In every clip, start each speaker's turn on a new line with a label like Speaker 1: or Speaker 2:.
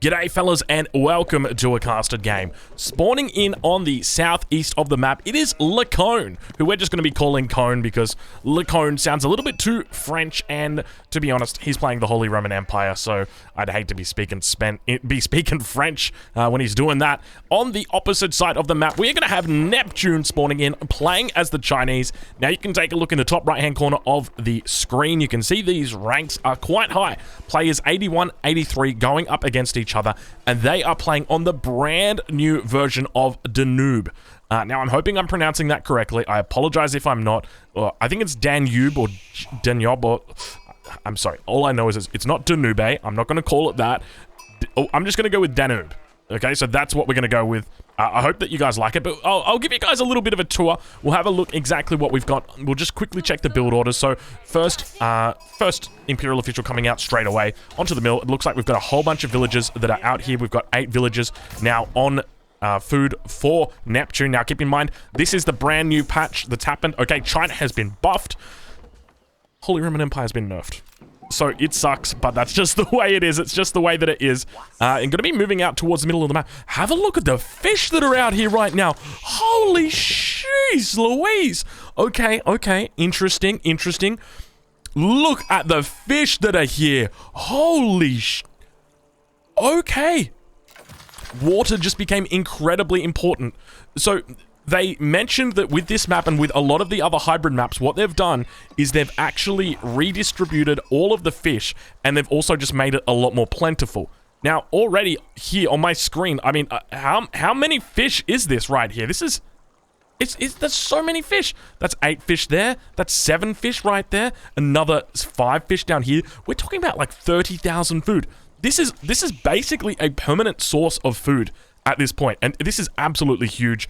Speaker 1: G'day fellas and welcome to a casted game. Spawning in on the southeast of the map, it is Le Cone, who we're just going to be calling Cone because Le Cone sounds a little bit too French, and to be honest, he's playing the Holy Roman Empire, so I'd hate to be speaking French when he's doing that. On the opposite side of the map, we're going to have Neptune spawning in, playing as the Chinese. Now you can take a look in the top right hand corner of the screen. You can see these ranks are quite high. Players 81, 83 going up against each other, and they are playing on the brand new version of Danube. Now, I'm hoping I'm pronouncing that correctly. I apologize if I'm not. I think it's Danube or Danube, or I'm sorry. All I know is it's not Danube. I'm not going to call it that. I'm just going to go with Danube. Okay, so that's what we're going to go with. I hope that you guys like it, but I'll give you guys a little bit of a tour. We'll have a look exactly what we've got. We'll just quickly check the build orders. So first Imperial official coming out straight away onto the mill. It looks like we've got a whole bunch of villagers that are out here. We've got 8 villagers now on food for Neptune. Now, keep in mind, this is the brand new patch that's happened. Okay, China has been buffed. Holy Roman Empire has been nerfed. So it sucks, but that's just the way it is. It's just the way that it is. And going to be moving out towards the middle of the map. Have a look at the fish that are out here right now. Holy jeez Louise. Okay. Interesting. Look at the fish that are here. Holy Okay. Water just became incredibly important. So they mentioned that with this map and with a lot of the other hybrid maps, what they've done is they've actually redistributed all of the fish, and they've also just made it a lot more plentiful. Now, already here on my screen, I mean, how many fish is this right here? There's so many fish. That's 8 fish there. That's 7 fish right there. Another 5 fish down here. We're talking about like 30,000 food. This is basically a permanent source of food at this point, and this is absolutely huge.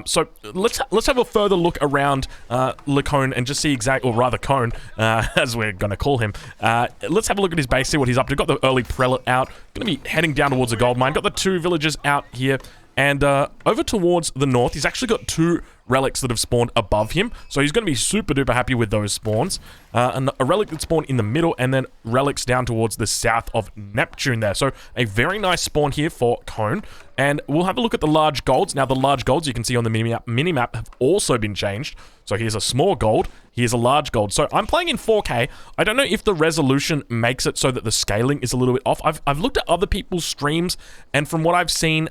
Speaker 1: So let's have a further look around Le Cone and just see or rather Cone, as we're gonna call him. Let's have a look at his base, see what he's up to. Got the early prelate out, gonna be heading down towards the gold mine. Got the 2 villagers out here, and over towards the north, he's actually got 2 relics that have spawned above him, so he's going to be super duper happy with those spawns. And a relic that spawned in the middle, and then relics down towards the south of Neptune there. So a very nice spawn here for Cone. And we'll have a look at the large golds. Now, the large golds you can see on the minimap have also been changed. So here's a small gold, here's a large gold. So I'm playing in 4K. I don't know if the resolution makes it so that the scaling is a little bit off. I've looked at other people's streams, and from what I've seen,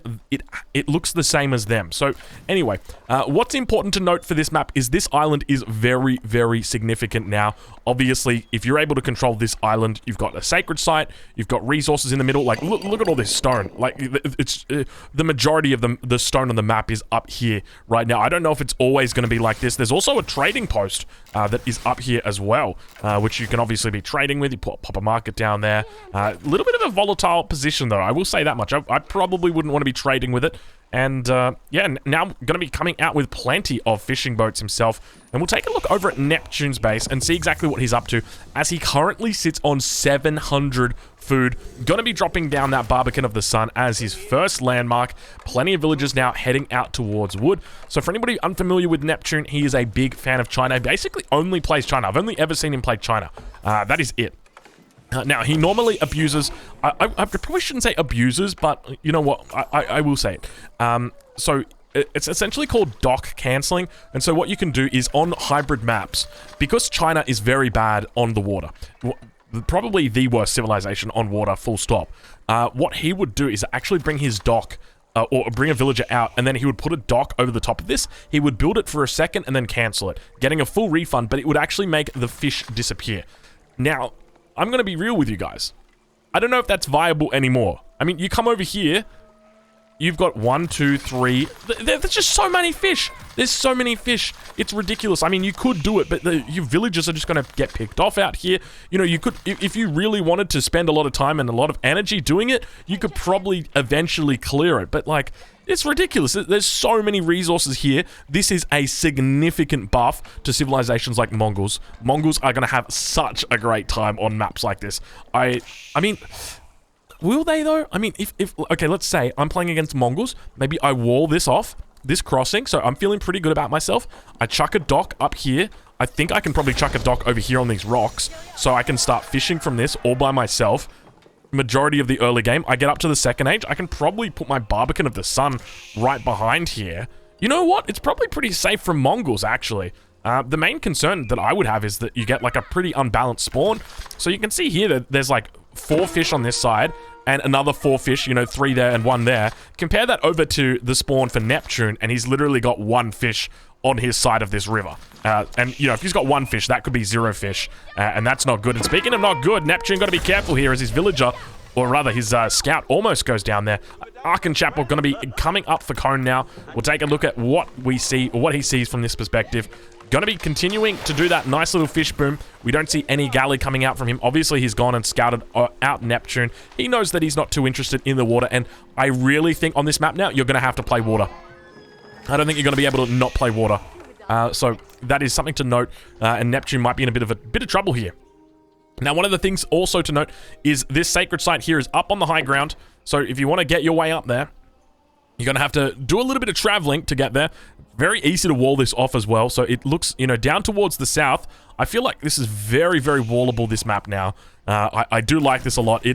Speaker 1: it looks the same as them. So anyway, what's important to note for this map is this island is very, very significant now. Obviously, if you're able to control this island, you've got a sacred site, you've got resources in the middle. Like, look at all this stone. Like, it's the majority of the stone on the map is up here right now. I don't know if it's always going to be like this. There's also a trading post that is up here as well, which you can obviously be trading with. You pop a market down there. A little bit of a volatile position, though. I will say that much. I probably wouldn't want to be trading with it. And, yeah, now going to be coming out with plenty of fishing boats himself. And we'll take a look over at Neptune's base and see exactly what he's up to, as he currently sits on 700 food. Going to be dropping down that Barbican of the Sun as his first landmark. Plenty of villagers now heading out towards wood. So for anybody unfamiliar with Neptune, he is a big fan of China. He basically only plays China. I've only ever seen him play China. That is it. Now, he normally abuses, I probably shouldn't say abuses, but you know what, I will say it. So, it's essentially called dock cancelling, and so what you can do is on hybrid maps, because China is very bad on the water, probably the worst civilization on water, full stop, what he would do is actually bring his dock, or bring a villager out, and then he would put a dock over the top of this. He would build it for a second and then cancel it, getting a full refund, but it would actually make the fish disappear. Now, I'm going to be real with you guys. I don't know if that's viable anymore. I mean, you come over here, you've got 1, 2, 3. There's just so many fish. There's so many fish. It's ridiculous. I mean, you could do it, but your villagers are just going to get picked off out here. You know, you could, if you really wanted to spend a lot of time and a lot of energy doing it, you could probably eventually clear it. But, like, it's ridiculous. There's so many resources here. This is a significant buff to civilizations like Mongols. Mongols are going to have such a great time on maps like this. I mean, will they though? I mean, if okay, let's say I'm playing against Mongols. Maybe I wall this off, this crossing, so I'm feeling pretty good about myself. I chuck a dock up here. I think I can probably chuck a dock over here on these rocks, so I can start fishing from this all by myself. majority of the early game. I get up to the second age. I can probably put my Barbican of the Sun right behind here. You know what? It's probably pretty safe from Mongols, actually. The main concern that I would have is that you get like a pretty unbalanced spawn. So you can see here that there's like 4 fish on this side and another 4 fish, you know, 3 there and 1 there. Compare that over to the spawn for Neptune, and he's literally got 1 fish on his side of this river. And, you know, if he's got 1 fish, that could be 0 fish, and that's not good. And speaking of not good, Neptune got to be careful here as his villager, or rather his scout, almost goes down there. Arkenchapel going to be coming up for Cone now. We'll take a look at what we see, or what he sees from this perspective. Going to be continuing to do that nice little fish boom. We don't see any galley coming out from him. Obviously, he's gone and scouted out Neptune. He knows that he's not too interested in the water, and I really think on this map now, you're going to have to play water. I don't think you're going to be able to not play water. So that is something to note, and Neptune might be in a bit of trouble here. Now, one of the things also to note is this sacred site here is up on the high ground. So if you want to get your way up there, you're going to have to do a little bit of traveling to get there. Very easy to wall this off as well. So it looks, you know, down towards the south. I feel like this is very, very wallable, this map now. I do like this a lot.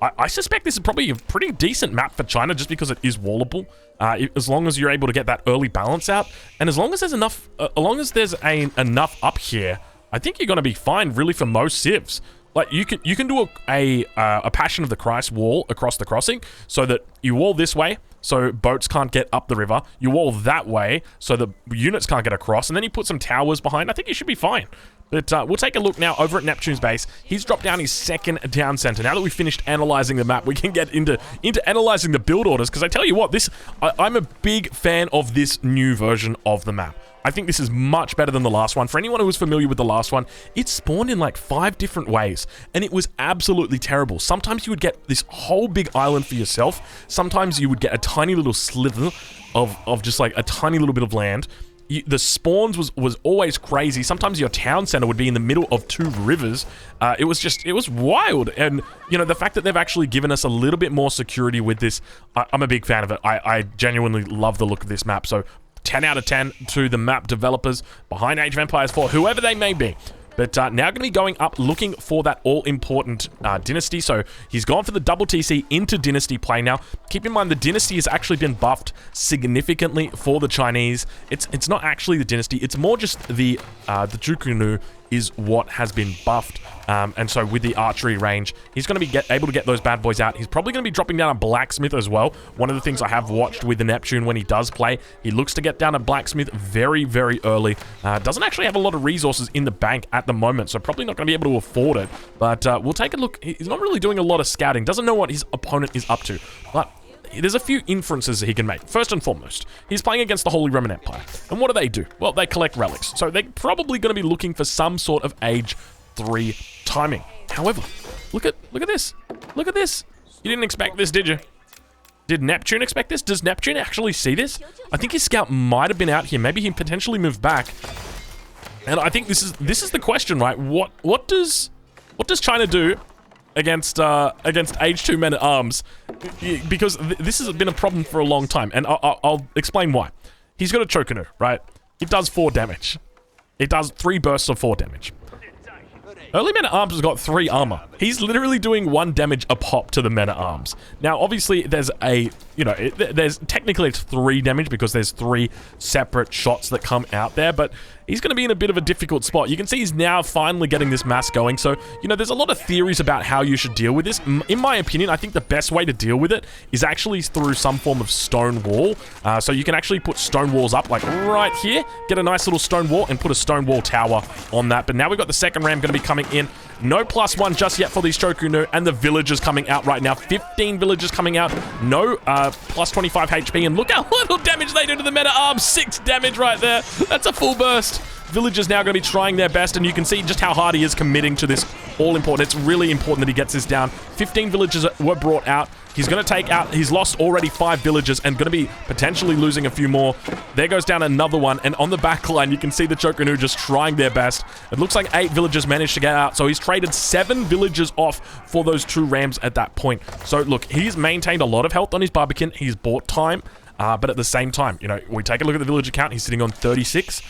Speaker 1: I suspect this is probably a pretty decent map for China just because it is wallable. As long as you're able to get that early balance out. And as long as there's enough, enough up here, I think you're going to be fine, really, for most civs. Like, you can do a Passion of the Christ wall across the crossing so that you wall this way so boats can't get up the river. You wall that way so the units can't get across, and then you put some towers behind. I think you should be fine. But we'll take a look now over at Neptune's base. He's dropped down his second down center. Now that we've finished analyzing the map, we can get into analyzing the build orders, because I tell you what, I'm a big fan of this new version of the map. I think this is much better than the last one. For anyone who was familiar with the last one, it spawned in like 5 different ways, and it was absolutely terrible. Sometimes you would get this whole big island for yourself. Sometimes you would get a tiny little sliver of just like a tiny little bit of land. The spawns was always crazy. Sometimes your town center would be in the middle of 2 rivers. It was wild. And, you know, the fact that they've actually given us a little bit more security with this, I'm a big fan of it. I genuinely love the look of this map. So 10 out of 10 to the map developers behind Age of Empires 4, whoever they may be. But now going to be going up looking for that all-important Dynasty. So he's gone for the double TC into Dynasty play now. Keep in mind, the Dynasty has actually been buffed significantly for the Chinese. It's not actually the Dynasty. It's more just the Zhuge is what has been buffed. And so with the archery range, he's going to be able to get those bad boys out. He's probably going to be dropping down a blacksmith as well. One of the things I have watched with the Neptune when he does play, he looks to get down a blacksmith very, very early. Doesn't actually have a lot of resources in the bank at the moment, so probably not going to be able to afford it. But we'll take a look. He's not really doing a lot of scouting. Doesn't know what his opponent is up to. But there's a few inferences that he can make. First and foremost, he's playing against the Holy Roman Empire. And what do? Well, they collect relics. So they're probably going to be looking for some sort of Age 3 timing. However, look at this. Look at this. You didn't expect this, did you? Did Neptune expect this? Does Neptune actually see this? I think his scout might have been out here. Maybe he potentially moved back. And I think this is the question, right? What does China do against Age 2 men-at-arms? Because this has been a problem for a long time, and I'll explain why. He's got a Chokanu, right? It does 4 damage. It does 3 bursts of 4 damage. Early men-at-arms has got 3 armor. He's literally doing 1 damage a pop to the men-at-arms. Now, obviously, there's there's technically it's 3 damage because there's 3 separate shots that come out there, but he's going to be in a bit of a difficult spot. You can see he's now finally getting this mass going. So, you know, there's a lot of theories about how you should deal with this. In my opinion, I think the best way to deal with it is actually through some form of stone wall. So you can actually put stone walls up, like right here, get a nice little stone wall and put a stone wall tower on that. But now we've got the second ram going to be coming in. No +1 just yet for these Chokunu, and the villagers coming out right now. 15 villagers coming out. No +25 HP, and look how little damage they do to the men-at-arms. 6 damage right there. That's a full burst. Villagers now going to be trying their best, and you can see just how hard he is committing to this all-important. It's really important that he gets this down. 15 villagers were brought out. He's going to take out, he's lost already 5 villagers and going to be potentially losing a few more. There goes down another one, and on the back line, you can see the Chokanu just trying their best. It looks like 8 villagers managed to get out, so he's traded 7 villagers off for those 2 rams at that point. So look, he's maintained a lot of health on his Barbican. He's bought time, but at the same time, you know, we take a look at the villager count. He's sitting on 36.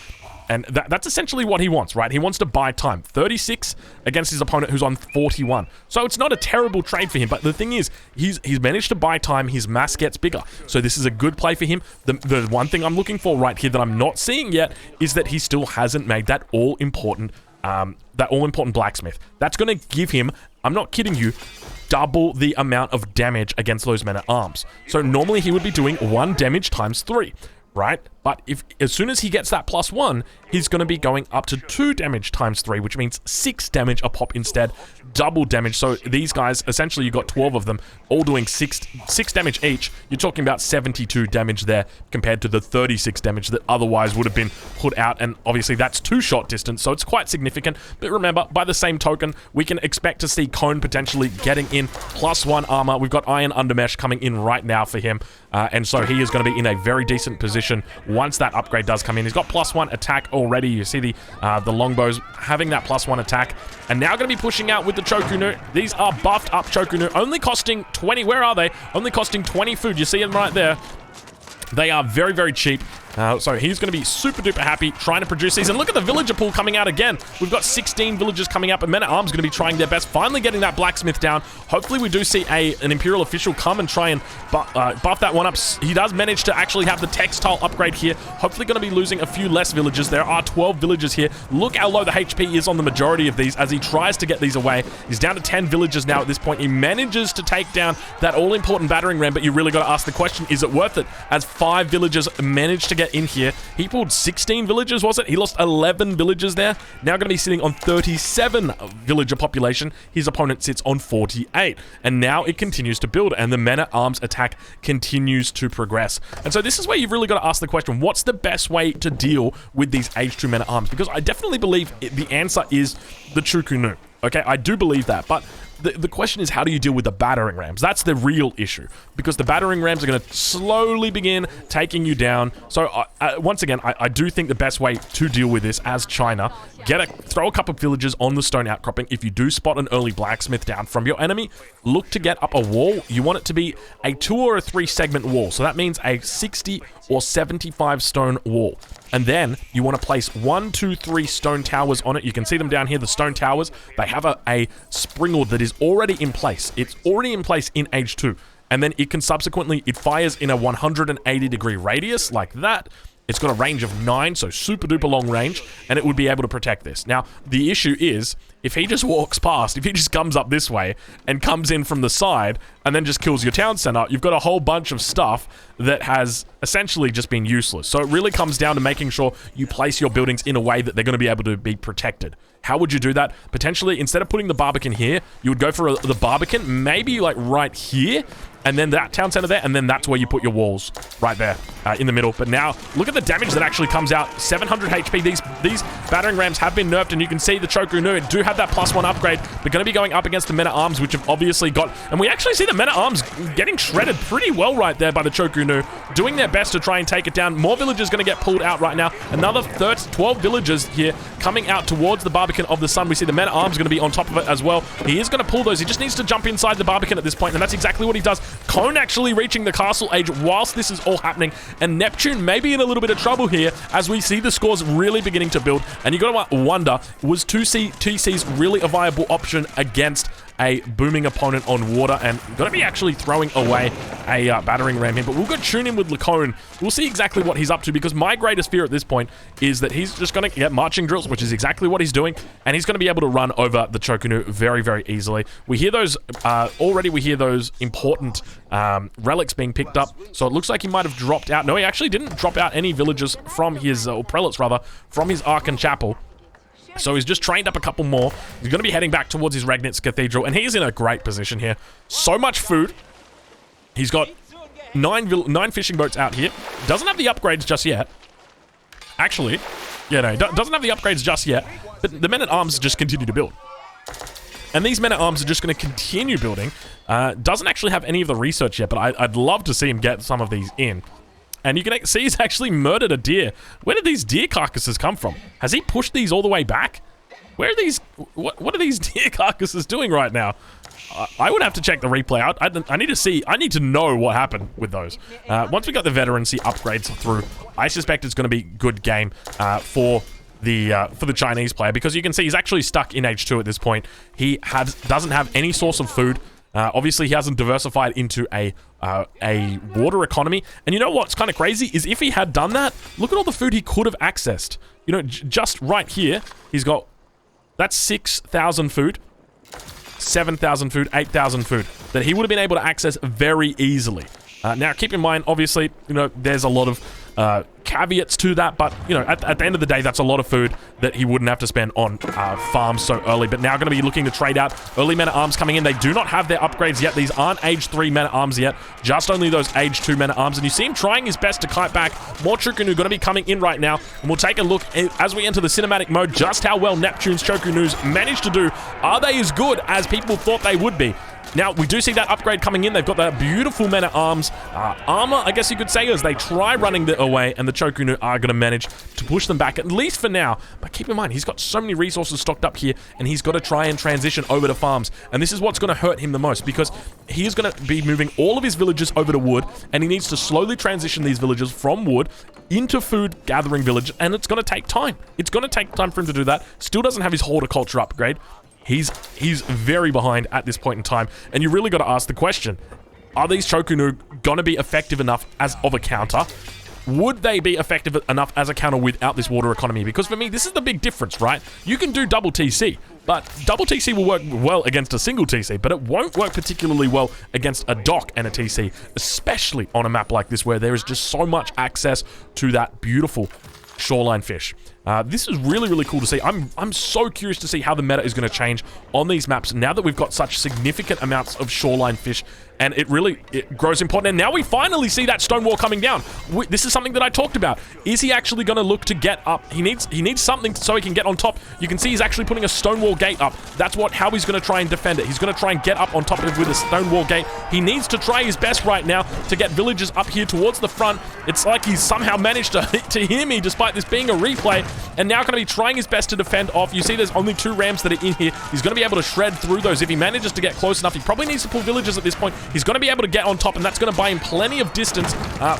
Speaker 1: And that's essentially what he wants, right? He wants to buy time. 36 against his opponent who's on 41. So it's not a terrible trade for him, but the thing is, he's managed to buy time. His mass gets bigger. So this is a good play for him. The one thing I'm looking for right here that I'm not seeing yet is that he still hasn't made that all-important blacksmith. That's going to give him, I'm not kidding you, double the amount of damage against those men-at-arms. So normally he would be doing 1 damage times 3. Right? But as soon as he gets that +1, he's going to be going up to 2 damage times 3, which means 6 damage a pop instead, double damage. So these guys, essentially you got 12 of them, all doing 6 damage each. You're talking about 72 damage there compared to the 36 damage that otherwise would have been put out, and obviously that's 2 shot distance, so it's quite significant. But remember, by the same token, we can expect to see Cone potentially getting in +1 armor. We've got Iron Undermesh coming in right now for him, and so he is going to be in a very decent position once that upgrade does come in. He's got +1 attack already. You see the longbows having that +1 attack, and now going to be pushing out with the Chokunu. These are buffed up Chokunu, only costing 20. Where are they? Only costing 20 food. You see them right there. They are very, very cheap. So he's going to be super duper happy trying to produce these. And look at the villager pool coming out again. We've got 16 villagers coming up, and Men-at-Arms going to be trying their best, finally getting that blacksmith down. Hopefully we do see an Imperial official come and try and buff that one up. He does manage to actually have the textile upgrade here. Hopefully going to be losing a few less villagers. There are 12 villagers here. Look how low the HP is on the majority of these as he tries to get these away. He's down to 10 villagers now at this point. He manages to take down that all-important battering ram, but you really got to ask the question, is it worth it? As 5 villagers managed to get in here. He pulled 16 villagers, was it? He lost 11 villagers there. Now going to be sitting on 37 villager population. His opponent sits on 48. And now it continues to build, and the Men-at-Arms attack continues to progress. And so this is where you've really got to ask the question, what's the best way to deal with these Age 2 Men-at-Arms? Because I definitely believe the answer is the Chukunu. Okay, I do believe that, but the question is, how do you deal with the battering rams? That's the real issue, because the battering rams are going to slowly begin taking you down. So once again, I do think the best way to deal with this as China, throw a couple of villagers on the stone outcropping. If you do spot an early blacksmith down from your enemy, look to get up a wall. You want it to be a 2 or a 3 segment wall. So that means a 60 or 75 stone wall. And then you want to place 1, 2, 3 stone towers on it. You can see them down here, the stone towers. They have a springald that is already in place. It's already in place in Age 2. And then it can subsequently, it fires in a 180-degree radius like that. It's got a range of 9, so super duper long range, and it would be able to protect this. Now, the issue is, if he just walks past, if he just comes up this way and comes in from the side and then just kills your town center, you've got a whole bunch of stuff that has essentially just been useless. So it really comes down to making sure you place your buildings in a way that they're going to be able to be protected. How would you do that? Potentially, instead of putting the Barbican here, you would go for the Barbican, maybe like right here, and then that town center there, and then that's where you put your walls, right there, in the middle. But now, look at the damage that actually comes out. 700 HP. These battering rams have been nerfed, and you can see the Chokunu do have that +1 upgrade. They're going to be going up against the Men-at-Arms, which have obviously got... And we actually see the Men-at-Arms getting shredded pretty well right there by the Chokunu, doing their best to try and take it down. More villagers going to get pulled out right now. Another 12 villagers here coming out towards the Barbican of the Sun. We see the Men-at-Arms going to be on top of it as well. He is going to pull those. He just needs to jump inside the Barbican at this point, and that's exactly what he does. Cone actually reaching the castle age whilst this is all happening, and Neptune may be in a little bit of trouble here as we see the scores really beginning to build. And you got to wonder, was 2TC's really a viable option against a booming opponent on water? And going to be actually throwing away a battering ram here, but we'll go tune in with Lacone. We'll see exactly what he's up to, because my greatest fear at this point is that he's just going to get marching drills, which is exactly what he's doing, and he's going to be able to run over the Chokunu very, very easily. We hear those, already we hear those important relics being picked up, so it looks like he might have dropped out. No, he actually didn't drop out any villagers from his, or prelates rather, from his Archon Chapel. So he's just trained up a couple more. He's going to be heading back towards his Regnitz Cathedral, and he's in a great position here. So much food. He's got 9 fishing boats out here. Doesn't have the upgrades just yet. Actually, yeah, no, doesn't have the upgrades just yet, but the Men-at-Arms just continue to build. And these Men-at-Arms are just going to continue building. Doesn't actually have any of the research yet, but I'd love to see him get some of these in. And you can see he's actually murdered a deer. Where did these deer carcasses come from? Has he pushed these all the way back? Where are these... What are these deer carcasses doing right now? I would have to check the replay out. I need to see... I need to know what happened with those. Once we got the veterancy upgrades through, I suspect it's going to be good game for the Chinese player, because you can see he's actually stuck in H2 at this point. He doesn't have any source of food. Obviously, he hasn't diversified into a water economy. And you know what's kind of crazy is if he had done that, look at all the food he could have accessed. You know, just right here, he's got, that's 6,000 food, 7,000 food, 8,000 food that he would have been able to access very easily. Now, keep in mind, obviously, you know, there's a lot of caveats to that, but, you know, at the end of the day, that's a lot of food that he wouldn't have to spend on farms so early. But now going to be looking to trade out. Early men-at-arms coming in. They do not have their upgrades yet. These aren't age 3 men-at-arms yet, just only those age 2 men-at-arms. And you see him trying his best to kite back. More Choconu going to be coming in right now. And we'll take a look as we enter the cinematic mode, just how well Neptune's Choconus managed to do. Are they as good as people thought they would be? Now, we do see that upgrade coming in. They've got that beautiful men-at-arms armor, I guess you could say, as they try running it away, and the Choconu are going to manage to push them back, at least for now. But keep in mind, he's got so many resources stocked up here, and he's got to try and transition over to farms. And this is what's going to hurt him the most, because he is going to be moving all of his villages over to wood, and he needs to slowly transition these villages from wood into food gathering village, and it's going to take time. It's going to take time for him to do that. Still doesn't have his horticulture upgrade. He's very behind at this point in time, and you really got to ask the question, are these Choconu going to be effective enough as of a counter? Would they be effective enough as a counter without this water economy? Because for me, this is the big difference, right? You can do double TC, but double TC will work well against a single TC, but it won't work particularly well against a dock and a TC, especially on a map like this where there is just so much access to that beautiful shoreline fish. This is really, really cool to see. I'm so curious to see how the meta is going to change on these maps now that we've got such significant amounts of shoreline fish, and it grows important. And now we finally see that stone wall coming down. This is something that I talked about. Is he actually going to look to get up? He needs something so he can get on top. You can see he's actually putting a stone wall gate up. That's how he's going to try and defend it. He's going to try and get up on top of it with a stone wall gate. He needs to try his best right now to get villagers up here towards the front. It's like he's somehow managed to hear me despite this being a replay. And now going to be trying his best to defend off. You see there's only 2 rams that are in here. He's going to be able to shred through those. If he manages to get close enough, he probably needs to pull villagers at this point. He's going to be able to get on top, and that's going to buy him plenty of distance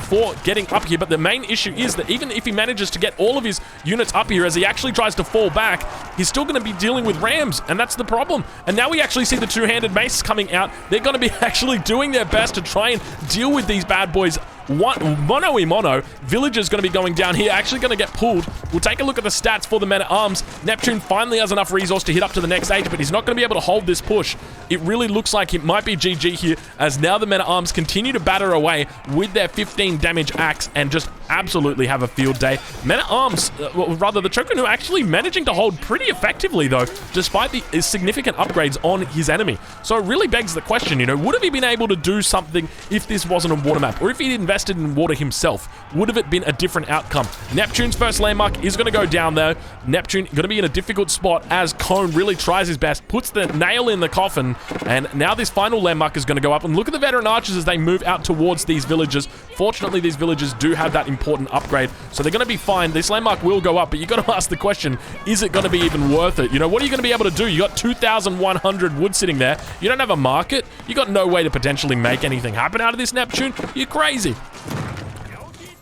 Speaker 1: for getting up here. But the main issue is that even if he manages to get all of his units up here as he actually tries to fall back, he's still going to be dealing with rams, and that's the problem. And now we actually see the 2-handed maces coming out. They're going to be actually doing their best to try and deal with these bad boys. Mono. Villager's going to be going down here, actually going to get pulled. We'll take a look at the stats for the men-at-arms. Neptune finally has enough resource to hit up to the next stage, but he's not going to be able to hold this push. It really looks like it might be GG here, as now the men-at-arms continue to batter away with their 15 damage axe and just absolutely have a field day. Men-at-arms, well, rather the Choconu actually managing to hold pretty effectively though, despite the significant upgrades on his enemy. So it really begs the question, you know, would have he been able to do something if this wasn't a water map, or if he'd invested in water himself? Would have it been a different outcome? Neptune's first landmark is going to go down there. Neptune going to be in a difficult spot as Cone really tries his best, puts the nail in the coffin, and now this final landmark is going to go up. And look at the veteran archers as they move out towards these villages. Fortunately, these villages do have that important upgrade, so they're going to be fine. This landmark will go up, but you got to ask the question, is it going to be even worth it? You know, what are you going to be able to do? You got 2,100 wood sitting there. You don't have a market. You got no way to potentially make anything happen out of this Neptune. You're crazy.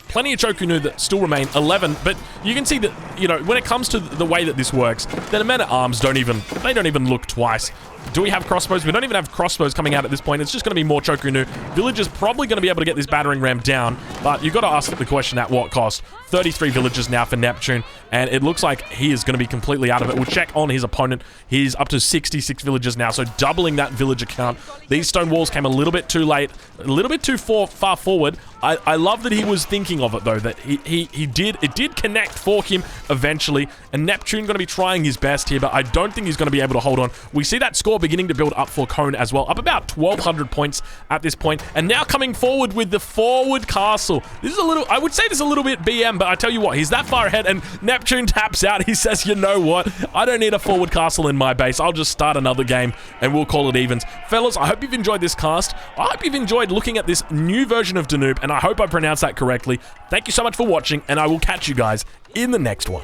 Speaker 1: Plenty of Choconu that still remain 11, but you can see that, you know, when it comes to the way that this works, then the men-at-arms don't even look twice. Do we have crossbows? We don't even have crossbows coming out at this point. It's just going to be more Choconu. Villagers probably going to be able to get this battering ram down, but you've got to ask the question, at what cost? 33 villagers now for Neptune, and it looks like he is going to be completely out of it. We'll check on his opponent. He's up to 66 villagers now, so doubling that villager count. These stone walls came a little bit too late, a little bit too far forward. I love that he was thinking of it, though, that it did connect for him eventually, and Neptune going to be trying his best here, but I don't think he's going to be able to hold on. We see that score beginning to build up for Cone as well, up about 1,200 points at this point, and now coming forward with the forward castle. This is a little, I would say this is a little bit BM, but I tell you what, he's that far ahead, and Neptune taps out. He says, you know what, I don't need a forward castle in my base. I'll just start another game, and we'll call it evens. Fellas, I hope you've enjoyed this cast. I hope you've enjoyed looking at this new version of Danube, and I hope I pronounced that correctly. Thank you so much for watching, and I will catch you guys in the next one.